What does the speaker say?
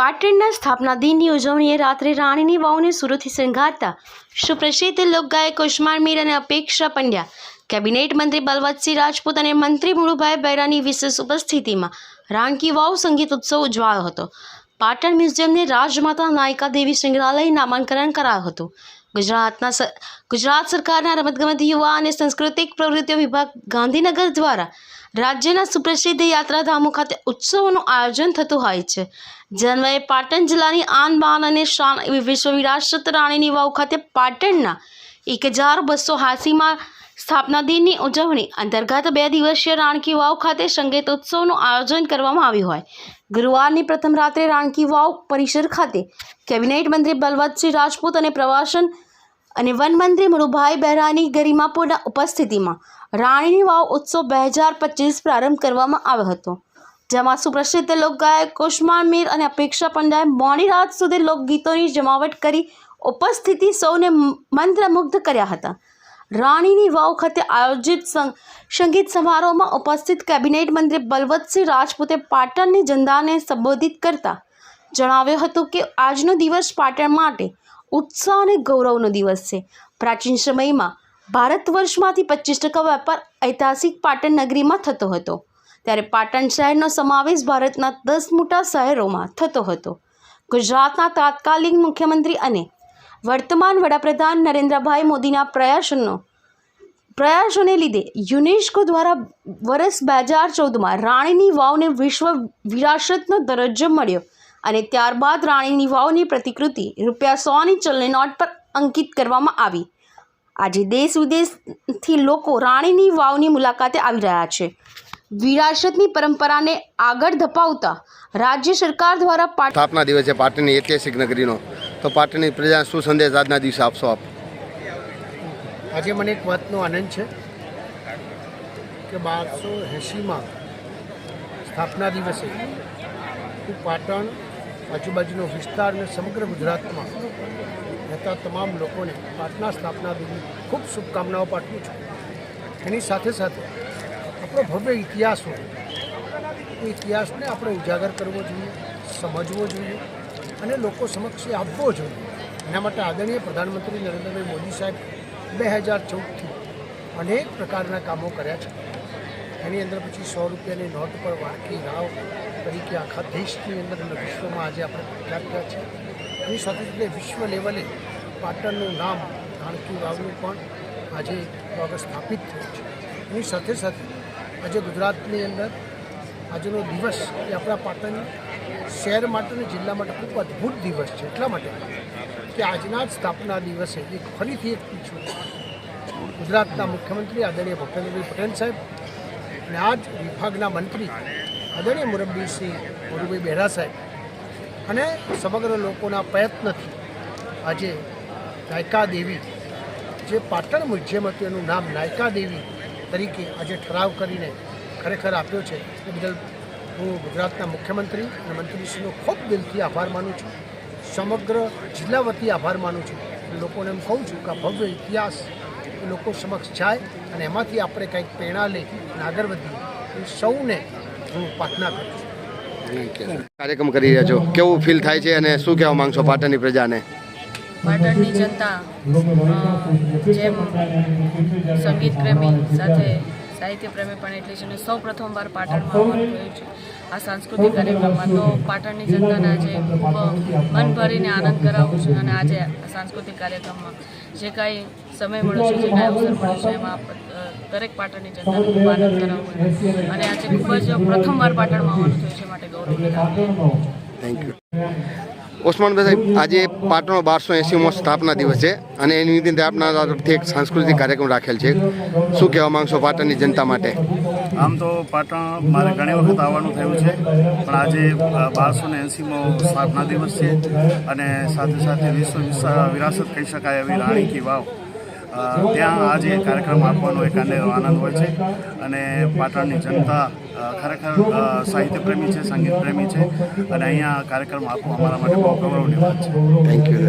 પાટણના સ્થાપના દિનની ઉજવણીએ રાત્રે રાણીની વાવને સુરતથી શણગારતા સુપ્રસિદ્ધ લોકગાયક કુષ્માર મીર અને અપેક્ષા પંડ્યા, કેબિનેટ મંત્રી બલવંતસિંહ રાજપૂત અને મંત્રી મુળુભાઈ બહેરાની વિશેષ ઉપસ્થિતિમાં રાણકી વાવ સંગીત ઉત્સવ ઉજવાયો હતો। પાટણ મ્યુઝિયમને રાજમાતા નાયકા દેવી સંગ્રહાલય નામાંકન કરાયું હતું। ગુજરાત સરકારના રમતગમત યુવા અને સાંસ્કૃતિક પ્રવૃત્તિઓ વિભાગ ગાંધીનગર દ્વારા રાજ્યના સુપ્રસિદ્ધ યાત્રાધામો ખાતે ઉત્સવોનું આયોજન થતું હોય છે। જે અન્વયે પાટણ જિલ્લાની આન બાન અને શાન વિશ્વ વિરાસત રાણીની વાવ ખાતે પાટણના 1280માં સ્થાપના દિનની ઉજવણી અંતર્ગત 2 દિવસીય રાણકી વાવ ખાતે સંગીત ઉત્સવનું આયોજન કરવામાં આવ્યું હોય। ગુરુવારની પ્રથમ રાત્રે રાણકી વાવ પરિસર ખાતે કેબિનેટ મંત્રી બલવંતસિંહ રાજપૂત અને પ્રવાસન અને વન મંત્રી મુળુભાઈ બહેરાની ગરિમાપૂર્ણ ઉપસ્થિતિમાં રાણીની વાવ ઉત્સવ 2025 પ્રારંભ કરવામાં આવ્યો હતો। જેમાં સુપ્રસિદ્ધ લોકગાયક કુષ્માર મીર અને અપેક્ષા પંડ્યાએ મોડી રાત સુધી લોકગીતોની જમાવટ કરી ઉપસ્થિતિ સૌને મંત્રમુગ્ધ કર્યા હતા। રાણીની વાવ ખાતે આયોજિત સંગીત સમારોહમાં ઉપસ્થિત કેબિનેટ મંત્રી બલવંતસિંહ રાજપૂતે પાટણની જનતાને સંબોધિત કરતા જણાવ્યું હતું કે આજનો દિવસ પાટણ માટે ઉત્સાહ અને ગૌરવનો દિવસ છે। પ્રાચીન સમયમાં ભારત વર્ષમાંથી 25% વેપાર ઐતિહાસિક પાટણ નગરીમાં થતો હતો, ત્યારે પાટણ શહેરનો સમાવેશ ભારતના 10 મોટા શહેરોમાં થતો હતો। ગુજરાતના તાત્કાલિક મુખ્યમંત્રી અને વર્તમાન વડાપ્રધાન નરેન્દ્રભાઈ મોદીના પ્રયાસોને લીધે યુનેસ્કો દ્વારા વર્ષ 2014માં રાણીની વાવને વિશ્વ વિરાસતનો દરજ્જો મળ્યો અને ત્યારબાદ રાણીની વાવની પ્રતિકૃતિ ₹100ની ચલણી નોટ પર અંકિત કરવામાં આવી। આજે દેશ વિદેશથી લોકો રાણીની વાવની મુલાકાતે આવી રહ્યા છે। વિરાસતની પરંપરાને આગળ ધપાવતા રાજ્ય સરકાર દ્વારા સ્થાપના દિવસે પાટણની ઐતિહાસિક નગરીનો તો પાટણની પ્રજાને શું સંદેશ આજના દિવસે આપશો આપ? આજે મને એક વાતનો આનંદ છે કે 1280માં સ્થાપના દિવસે હું પાટણ આજુબાજુનો વિસ્તાર અને સમગ્ર ગુજરાતમાં રહેતા તમામ લોકોને પાટણના સ્થાપના દિનની ખૂબ શુભકામનાઓ પાઠવું છું। એની સાથે સાથે આપણો ભવ્ય ઇતિહાસ હોય એ ઇતિહાસને આપણે ઉજાગર કરવો જોઈએ, સમજવો જોઈએ અને લોકો સમક્ષ આપવો જોઈએ। એના માટે આદરણીય પ્રધાનમંત્રી નરેન્દ્રભાઈ મોદી સાહેબ 2014થી અનેક પ્રકારના કામો કર્યા છે। એની અંદર પછી 100 રૂપિયાની નોટ પર વારકી રાવ તરીકે આખા દેશની અંદર અને વિશ્વમાં આજે આપણે પ્રખ્યાત થયા છે। એની સાથે સાથે વિશ્વ લેવલે પાટણનું નામ રાણકી વાવનું પણ આજે સ્થાપિત થયું છે। એની સાથે સાથે આજે ગુજરાતની અંદર આજનો દિવસ એ આપણા પાટણ શહેર માટે અને જિલ્લા માટે ખૂબ અદ્ભુત દિવસ છે। એટલા માટે કે આજના જ સ્થાપના દિવસે એક ફરીથી એક પૂછું ગુજરાતના મુખ્યમંત્રી આદરણીય ભૂપેન્દ્રભાઈ પટેલ સાહેબ અને આ જ વિભાગના મંત્રી આદરણીય મુરબ્બીશ્રી મુળુભાઈ બહેરા સાહેબ અને સમગ્ર લોકોના પ્રયત્નથી આજે નાયકા દેવી જે પાટણ મ્યુઝિયમ હતું એનું નામ નાયકા દેવી તરીકે આજે ઠરાવ કરીને ખરેખર આપ્યો છે। એ બદલ હું ગુજરાતના મુખ્યમંત્રી અને મંત્રીશ્રીનો ખૂબ દિલથી આભાર માનું છું, સમગ્ર જિલ્લા વતી આભાર માનું છું। લોકોને એમ કહું છું કે આ ભવ્ય ઇતિહાસ એ લોકો સમક્ષ જાય અને એમાંથી આપણે કંઈક પ્રેરણા લઈ અને આગળ વધીએ એ સૌને હું પ્રાર્થના કરું છું। કાર્યક્રમ કરી રહ્યા છો, કેવું ફીલ થાય છે અને શું કહેવા માંગશો પાટણની પ્રજાને? પાટણની જનતા જેમ સંગીત પ્રેમી સાથે સાહિત્ય પ્રેમી પણ એટલી છે અને સૌ પ્રથમવાર પાટણમાં આવવાનું થયું છે આ સાંસ્કૃતિક કાર્યક્રમમાં। તો પાટણની જનતાને આજે ખૂબ મન ભરીને આનંદ કરાવવું છે અને આજે સાંસ્કૃતિક કાર્યક્રમમાં જે કાંઈ સમય મળ્યો છે, જે કાંઈ અવસર મળ્યો છે એમાં દરેક પાટણની જનતાને ખૂબ આનંદ કરાવવો અને આજે ખૂબ જ પ્રથમવાર પાટણમાં આવવાનું થયું છે માટે ગૌરવની લાગણી। Thank you. ઓસમાનભાઈ સાહેબ, આજે પાટણનો 1280મો સ્થાપના દિવસ છે અને એની નિમિત્તે આપના તરફથી એક સાંસ્કૃતિક કાર્યક્રમ રાખેલ છે, શું કહેવા માંગશો પાટણની જનતા માટે? આમ તો પાટણ મારે ઘણી વખત આવવાનું થયું છે, પણ આજે 1280મો સ્થાપના દિવસ છે અને સાથે સાથે વિશ્વ વિરાસત કહી શકાય એવી રાણીકી વાવ ત્યાં આજે કાર્યક્રમ આપવાનો એક અનેરો આનંદ હોય છે અને પાટણની જનતા ખરેખર સાહિત્ય પ્રેમી છે, સંગીત પ્રેમી છે અને અહીંયા કાર્યક્રમ આપવો અમારા માટે બહુ ગૌરવની વાત છે। Thank you.